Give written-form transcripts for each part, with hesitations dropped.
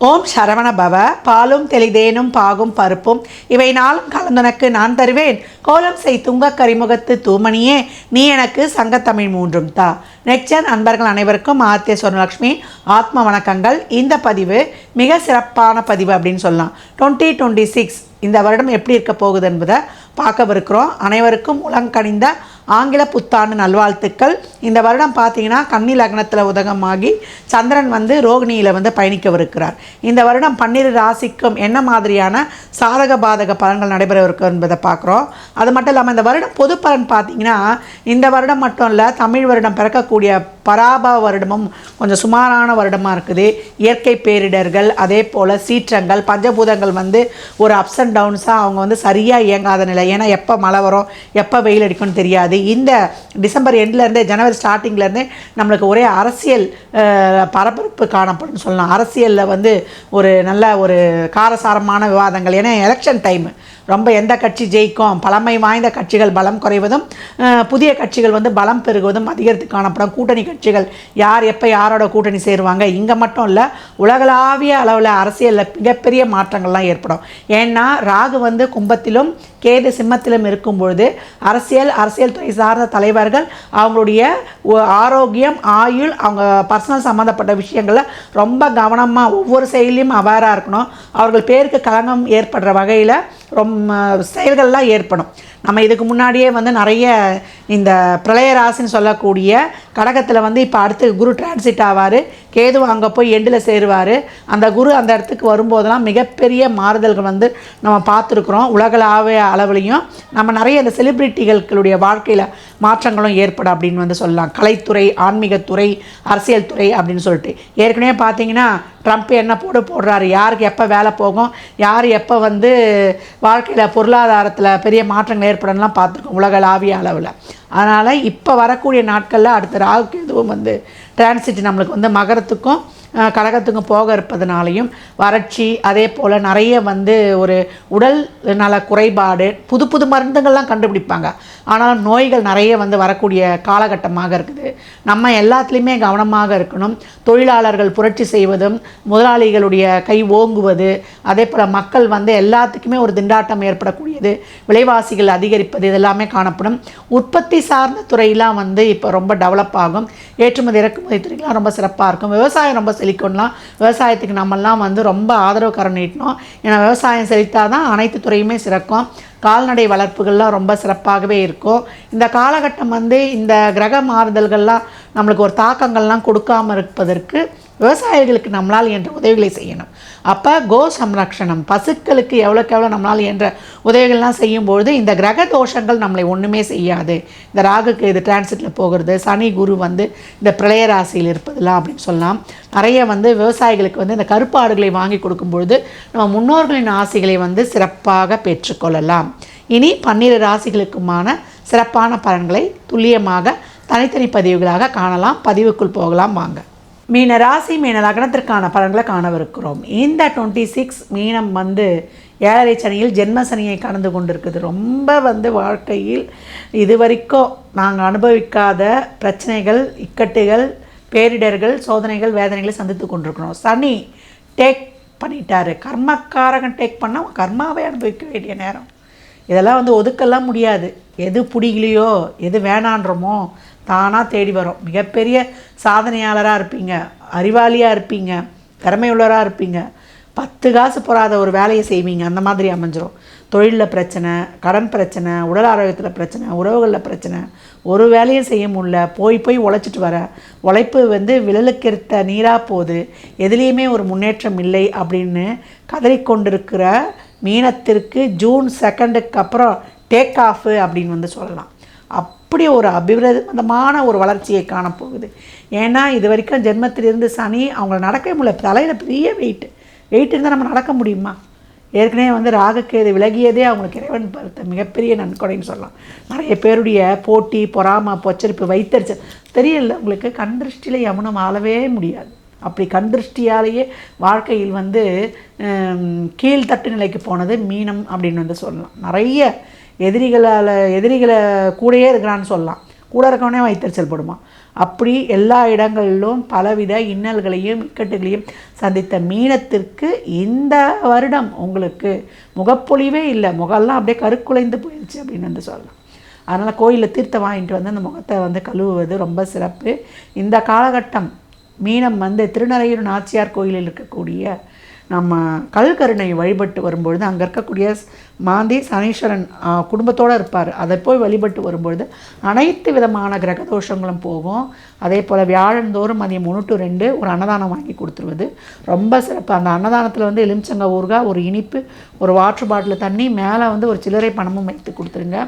ஓம் சரவண பவ. பாலும் தெளிதேனும் பாகும் பருப்பும் இவை நாளும் கலந்துனக்கு நான் தருவேன். கோலம் செய் துங்க கரிமுகத்து தூமணியே நீ எனக்கு சங்கத்தமிழ் மூன்றும் தா. நெக்சர் அன்பர்கள் அனைவருக்கும் ஆத்திய சொர்ணலக்ஷ்மி ஆத்ம வணக்கங்கள். இந்த பதிவு மிக சிறப்பான பதிவு அப்படின்னு சொல்லலாம். 2026 இந்த வருடம் எப்படி இருக்க போகுது என்பதை பார்க்கவிருக்கிறோம். அனைவருக்கும் உலங்கணிந்த ஆங்கில புத்தாண்டு நல்வாழ்த்துக்கள். இந்த வருடம் பார்த்தீங்கன்னா கன்னி லக்னத்தில் உதகமாகி சந்திரன் ரோகிணியில் பயணிக்கவிருக்கிறார். இந்த வருடம் 12 ராசிக்கும் என்ன மாதிரியான சாதக பாதக பலன்கள் நடைபெறவிருக்கு என்பதை பார்க்குறோம். அது மட்டும் இல்லாமல் இந்த வருடம் பொது பலன் பார்த்தீங்கன்னா இந்த வருடம் மட்டும் இல்லை, தமிழ் வருடம் பிறக்கக்கூடிய பராப வருடமும் கொஞ்சம் சுமாரான வருடமாக இருக்குது. இயற்கை பேரிடர்கள், அதே போல் சீற்றங்கள், பஞ்சபூதங்கள் ஒரு அப்ஸ் அண்ட் டவுன்ஸாக அவங்க சரியாக இயங்காத நிலை. ஏன்னா எப்போ மழை வரும் எப்போ வெயில் அடிக்கும்னு தெரியாது. இந்த டிசம்பர் எண்ட்லேருந்தே ஜனவரி ஸ்டார்டிங்லேருந்தே நம்மளுக்கு ஒரே அரசியல் பரபரப்பு காணப்படும் சொல்லலாம். அரசியலில் ஒரு நல்ல ஒரு காரசாரமான விவாதங்கள். ஏன்னா எலெக்ஷன் டைம் ரொம்ப எந்த கட்சி ஜெயிக்கும், பழமை வாய்ந்த கட்சிகள் பலம் குறைவதும் புதிய கட்சிகள் பலம் பெருகுவதும் அதிகரித்து காணப்படும். கூட்டணி கட்சிகள் யார் எப்போ யாரோட கூட்டணி சேருவாங்க, இங்கே மட்டும் இல்லை உலகளாவிய அளவில் அரசியலில் மிகப்பெரிய மாற்றங்கள்லாம் ஏற்படும். ஏன்னா ராகு கும்பத்திலும் கேது சிம்மத்திலும் இருக்கும் பொழுது அரசியல் துறை சார்ந்த தலைவர்கள் அவங்களுடைய ஆரோக்கியம், ஆயுள், அவங்க பர்சனல் சம்மந்தப்பட்ட விஷயங்களில் ரொம்ப கவனமாக ஒவ்வொரு செயலையும் அவேராக இருக்கணும். அவர்கள் பேருக்கு களங்கம் ஏற்படுற வகையில் ரொம்ப செயல்கள்லாம் ஏற்படும். நம்ம இதுக்கு முன்னாடியே நிறைய இந்த பிரளய ராசின்னு சொல்லக்கூடிய கடகத்தில் இப்போ அடுத்து குரு டிரான்சிட் ஆவார். கேது அங்கே போய் எண்டில் சேருவார். அந்த குரு அந்த இடத்துக்கு வரும்போதெல்லாம் மிகப்பெரிய மாறுதல்கள் நம்ம பார்த்துருக்குறோம். உலகளாவிய அளவுலையும் நம்ம நிறைய இந்த செலிப்ரிட்டிகளுடைய வாழ்க்கையில் மாற்றங்களும் ஏற்படும் அப்படின்னு சொல்லலாம். கலைத்துறை, ஆன்மீகத்துறை, அரசியல் துறை அப்படின்னு சொல்லிட்டு ஏற்கனவே பார்த்தீங்கன்னா ட்ரம்ப் என்ன போடுறாரு, யாருக்கு எப்போ வேலை போகும், யார் எப்போ வாழ்க்கையில் பொருளாதாரத்தில் பெரிய மாற்றங்கள் ஏற்படலாம் பார்த்துருக்கோம் உலகளாவிய அளவில். அதனால் இப்போ வரக்கூடிய நாட்களில் அடுத்த ராகுக்கு எதுவும் டிரான்சிட் நம்மளுக்கு மகரத்துக்கும் கடகத்துக்கும் போக இருப்பதனாலையும் வறட்சி, அதே போல் நிறைய ஒரு உடல் நல குறைபாடு, புது புது மருந்துகள்லாம் கண்டுபிடிப்பாங்க. ஆனால் நோய்கள் நிறைய வரக்கூடிய காலகட்டமாக இருக்குது. நம்ம எல்லாத்துலேயுமே கவனமாக இருக்கணும். தொழிலாளர்கள் புரட்சி செய்வதும், முதலாளிகளுடைய கை ஓங்குவது, அதே போல் மக்கள் எல்லாத்துக்குமே ஒரு திண்டாட்டம் ஏற்படக்கூடியது, விலைவாசிகள் அதிகரிப்பது, இதெல்லாமே காணப்படும். உற்பத்தி சார்ந்த துறையெல்லாம் இப்போ ரொம்ப டெவலப் ஆகும். ஏற்றுமதி இறக்குமதி துறையெல்லாம் ரொம்ப சிறப்பாக இருக்கும். விவசாயம் ரொம்ப செழிக்கணும்லாம். விவசாயத்துக்கு நம்மெல்லாம் ரொம்ப ஆதரவு கரம் நீட்டணும். ஏன்னா விவசாயம் செழித்தால் தான் அனைத்து துறையுமே சிறக்கும். கால்நடை வளர்ப்புகள்லாம் ரொம்ப சிறப்பாகவே இருக்கும். இந்த காலகட்டம் இந்த கிரக மாறுதல்கள்லாம் நம்மளுக்கு ஒரு தாக்கங்கள்லாம் கொடுக்காமல் இருப்பதற்கு விவசாயிகளுக்கு நம்மளால் என்ற உதவிகளை செய்யணும். அப்போ கோ சம்ரக்ஷணம், பசுக்களுக்கு எவ்வளோக்கு எவ்வளோ நம்மளால் என்ற உதவிகள்லாம் செய்யும்பொழுது இந்த கிரக தோஷங்கள் நம்மளை ஒன்றுமே செய்யாது. இந்த ராகுக்கு இது டிரான்சிட்டில் போகிறது, சனி குரு இந்த பிரளய ராசியில் இருப்பதெல்லாம் அப்படின்னு சொல்லலாம். நிறைய விவசாயிகளுக்கு இந்த கருப்பாடுகளை வாங்கி கொடுக்கும்பொழுது நம்ம முன்னோர்களின் ஆசைகளை சிறப்பாக பெற்றுக்கொள்ளலாம். இனி 12 ராசிகளுக்குமான சிறப்பான பலன்களை துல்லியமாக தனித்தனி பதிவுகளாக காணலாம். பதிவுக்குள் போகலாம் வாங்க. மீன ராசி மீன லக்னத்திற்கான பலன்களை காணவிருக்கிறோம். இந்த 26 மீனம் 7 சனியில் ஜென்ம சனியை கடந்து கொண்டிருக்குது. ரொம்ப வாழ்க்கையில் இதுவரைக்கும் நாங்கள் அனுபவிக்காத பிரச்சனைகள், இக்கட்டுகள், பேரிடர்கள், சோதனைகள், வேதனைகளை சந்தித்து கொண்டிருக்கிறோம். சனி டேக் பண்ணிட்டாரு. கர்மக்காரகன் டேக் பண்ணால் கர்மாவை அனுபவிக்க வேண்டிய நேரம். இதெல்லாம் ஒதுக்கெல்லாம் முடியாது. எது பிடிக்கலையோ, எது வேணான்றமோ தானாக தேடி வரும். மிகப்பெரிய சாதனையாளராக இருப்பீங்க, அறிவாளியாக இருப்பீங்க, திறமையுள்ளவராக இருப்பீங்க, 10 காசு போகாத ஒரு வேலையை செய்வீங்க. அந்த மாதிரி அமைஞ்சிரும். தொழிலில் பிரச்சனை, கடன் பிரச்சனை, உடல் ஆரோக்கியத்தில் பிரச்சனை, உறவுகளில் பிரச்சனை, ஒரு வேலையும் செய்ய முடியல, போய் உழைச்சிட்டு வர உழைப்பு விழலுக்கெடுத்த நீராக போகுது, எதுலேயுமே ஒரு முன்னேற்றம் இல்லை அப்படின்னு கதறிக்கொண்டிருக்கிற மீனத்திற்கு ஜூன் 2க்கு அப்புறம் டேக் ஆஃப் அப்படின்னு சொல்லலாம். அப்படி ஒரு அபிவிருதமான ஒரு வளர்ச்சியை காணப்போகுது. ஏன்னா இது வரைக்கும் ஜென்மத்திலிருந்து சனி அவங்கள நடக்க முடியல. தலையில் பெரிய வெயிட் இருந்தால் நம்ம நடக்க முடியுமா? ஏற்கனவே ராகுக்கு இது விலகியதே அவங்களுக்கு இறைவன் பார்த்த மிகப்பெரிய நன்கொடைன்னு சொல்லலாம். நிறைய பேருடைய போட்டி, பொறாமை, பொச்சரிப்பு, வைத்தறிச்சல் தெரியல உங்களுக்கு. கண் திருஷ்டியில் யமுனம் ஆளவே முடியாது. அப்படி கண் திருஷ்டியாலேயே வாழ்க்கையில் கீழ்த்தட்டு நிலைக்கு போனது மீனம் அப்படின்னு சொல்லலாம். நிறைய எதிரிகளை கூடயே இருக்கிறான்னு சொல்லலாம். கூட இருக்கவனே வயிற்றுச்சல் போடுமா. அப்படி எல்லா இடங்களிலும் பலவித இன்னல்களையும் இக்கட்டுகளையும் சந்தித்த மீனத்திற்கு இந்த வருடம் உங்களுக்கு முகப்பொழிவே இல்லை, முகம்லாம் அப்படியே கருக்குலைந்து போயிடுச்சு அப்படின்னு வந்து சொல்லலாம். அதனால் கோயிலில் தீர்த்தம் வாங்கிட்டு வந்து அந்த முகத்தை வந்து கழுவுவது ரொம்ப சிறப்பு. இந்த காலகட்டம் மீனம் வந்து திருநறையூர் நாச்சியார் கோயிலில் இருக்கக்கூடிய நம்ம கல்கருணை வழிபட்டு வரும்பொழுது அங்கே இருக்கக்கூடிய மாந்தி சனீஸ்வரன் குடும்பத்தோடு இருப்பார். அதை போய் வழிபட்டு வரும்பொழுது அனைத்து விதமான கிரக தோஷங்களும் போகும். அதே போல் வியாழந்தோறும் மதியம் 1 to 2 ஒரு அன்னதானம் வாங்கி கொடுத்துருவது ரொம்ப சிறப்பு. அந்த அன்னதானத்தில் வந்து எலுமிச்சங்காய் ஊறுகாய், ஒரு இனிப்பு, ஒரு வாட்டர் பாட்டில் தண்ணி, மேலே வந்து ஒரு சில்லறை பணமும் வைத்து கொடுத்துருங்க.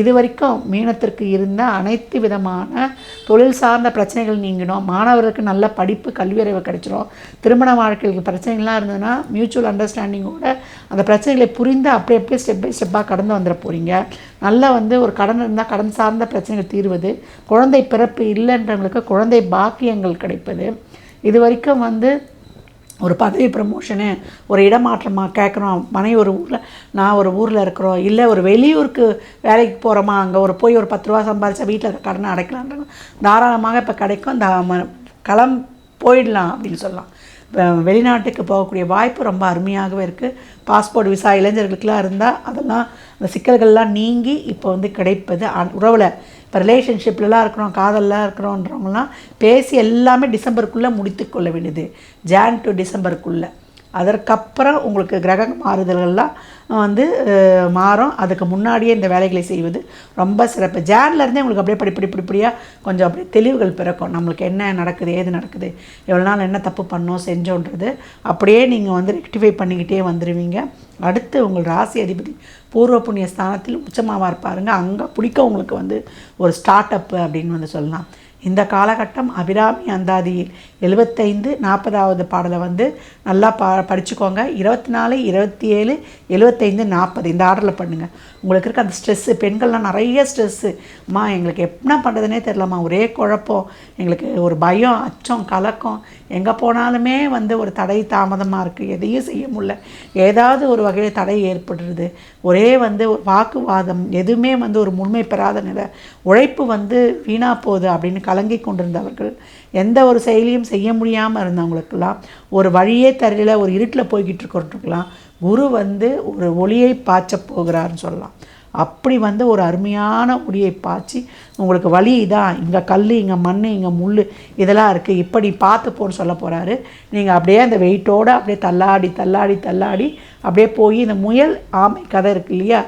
இது வரைக்கும் மீனத்திற்கு இருந்த அனைத்து விதமான தொழில் சார்ந்த பிரச்சனைகள் நீங்கிடும். மாணவர்களுக்கு நல்ல படிப்பு கல்வியறிவு கிடைச்சிடும். திருமண வாழ்க்கைக்கு பிரச்சனைகள்லாம் இருந்ததுன்னா மியூச்சுவல் அண்டர்ஸ்டாண்டிங்கோட அந்த பிரச்சனைகளை புரிந்து அப்படியே ஸ்டெப் பை ஸ்டெப்பாக கடந்து வந்துட போகிறீங்க. நல்லா வந்து ஒரு கடன் இருந்தால் கடன் சார்ந்த பிரச்சனைகள் தீர்வது, குழந்தை பிறப்பு இல்லைன்றவங்களுக்கு குழந்தை பாக்கியங்கள் கிடைப்பது, இது வரைக்கும் வந்து ஒரு பதவி ப்ரமோஷனு, ஒரு இடமாற்றமாக கேட்குறோம், ஒரு ஊரில் நான் ஒரு ஊரில் இருக்கிறோம், இல்லை ஒரு வெளியூருக்கு வேலைக்கு போகிறோமா, அங்கே போய் ஒரு 10 ரூபா சம்பாதிச்சா வீட்டில் இருக்க கடனை அடைக்கலான்றாங்க, தாராளமாக இப்போ கிடைக்கும். இந்த போயிடலாம் அப்படின்னு சொல்லலாம். வெளிநாட்டுக்கு போகக்கூடிய வாய்ப்பு ரொம்ப அருமையாகவே இருக்குது. பாஸ்போர்ட் விசா இளைஞர்களுக்கெலாம் இருந்தால் அதெல்லாம் அந்த சிக்கல்கள்லாம் நீங்கி இப்போ வந்து கிடைப்பது. உறவில் இப்போ ரிலேஷன்ஷிப்லலாம் இருக்கிறோம், காதல்லாம் இருக்கிறோன்றவங்களாம் பேசி எல்லாமே டிசம்பருக்குள்ளே முடித்து கொள்ள வேண்டியது, ஜான் டு டிசம்பருக்குள்ளே. அதற்கப்புறம் உங்களுக்கு கிரக மாறுதல்கள்லாம் வந்து மாறும். அதுக்கு முன்னாடியே இந்த வேலைகளை செய்வது ரொம்ப சிறப்பு. ஜான்லேருந்தே உங்களுக்கு அப்படியே படிப்படியாக கொஞ்சம் அப்படியே தெளிவுகள் பிறக்கும். நம்மளுக்கு என்ன நடக்குது, ஏது நடக்குது, எவ்வளோ நாள் என்ன தப்பு பண்ணோம் செஞ்சோன்றது அப்படியே நீங்கள் வந்து ரெக்டிஃபை பண்ணிக்கிட்டே வந்துடுவீங்க. அடுத்து உங்கள் ராசி அதிபதி பூர்வ புண்ணிய ஸ்தானத்தில் உச்சமாக இருப்பாருங்க. அங்கே பிடிக்க உங்களுக்கு வந்து ஒரு ஸ்டார்ட் அப்பு அப்படின்னு வந்து சொல்லலாம். இந்த காலகட்டம் அபிராமி அந்தாதியில் 75 40வது பாடலை வந்து நல்லா படிச்சுக்கோங்க. 24 27 75 40 இந்த ஆர்டரில் பண்ணுங்கள். உங்களுக்கு இருக்க அந்த ஸ்ட்ரெஸ்ஸு, பெண்கள்லாம் நிறைய ஸ்ட்ரெஸ்ஸு, அம்மா எங்களுக்கு என்ன பண்ணுறதுனே தெரிலம்மா, ஒரே குழப்பம், எங்களுக்கு ஒரு பயம், அச்சம், கலக்கம், எங்கே போனாலுமே வந்து ஒரு தடை தாமதமாக இருக்குது, எதையும் செய்ய முடியல, ஏதாவது ஒரு வகையில் தடை ஏற்படுறது, ஒரே வந்து ஒரு வாக்குவாதம், எதுவுமே வந்து ஒரு முழுமை பெறாத நிலை, உழைப்பு வந்து வீணாக போகுது அப்படின்னு கலங்கி கொண்டிருந்தவர்கள், எந்த ஒரு செயலியும் செய்ய முடியாமல் இருந்தவங்களுக்கெல்லாம் ஒரு வழியே தெரியல, ஒரு இருட்டில் போய்கிட்டு இருக்கிறவங்களுக்கெல்லாம் குரு வந்து ஒரு ஒளியை பாய்ச்ச போகிறார்னு சொல்லலாம். அப்படி வந்து ஒரு அருமையான ஒளியை பாய்ச்சி உங்களுக்கு வழி இதான், இங்கே கல், இங்கே மண், இங்கே முள் இதெல்லாம் இருக்குது, இப்படி பார்த்து போன்னு சொல்ல போகிறாரு. நீங்கள் அப்படியே அந்த வெயிட்டோடு அப்படியே தள்ளாடி அப்படியே போய் இந்த முயல் ஆமை கதை இருக்குது இல்லையா,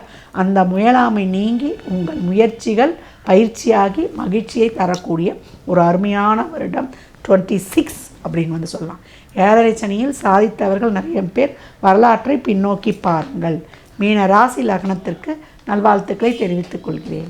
அந்த முயலாமை நீங்கி உங்கள் முயற்சிகள் பயிற்சியாகி மகிழ்ச்சியை தரக்கூடிய ஒரு அருமையான வருடம் 26 அப்படின்னு வந்து சொல்லலாம். 7.5 சனியில் சாதித்தவர்கள் நிறைய பேர் வரலாற்றை பின்னோக்கி பாருங்கள். மீன ராசி லக்னத்திற்கு நல்வாழ்த்துக்களை தெரிவித்துக் கொள்கிறேன்.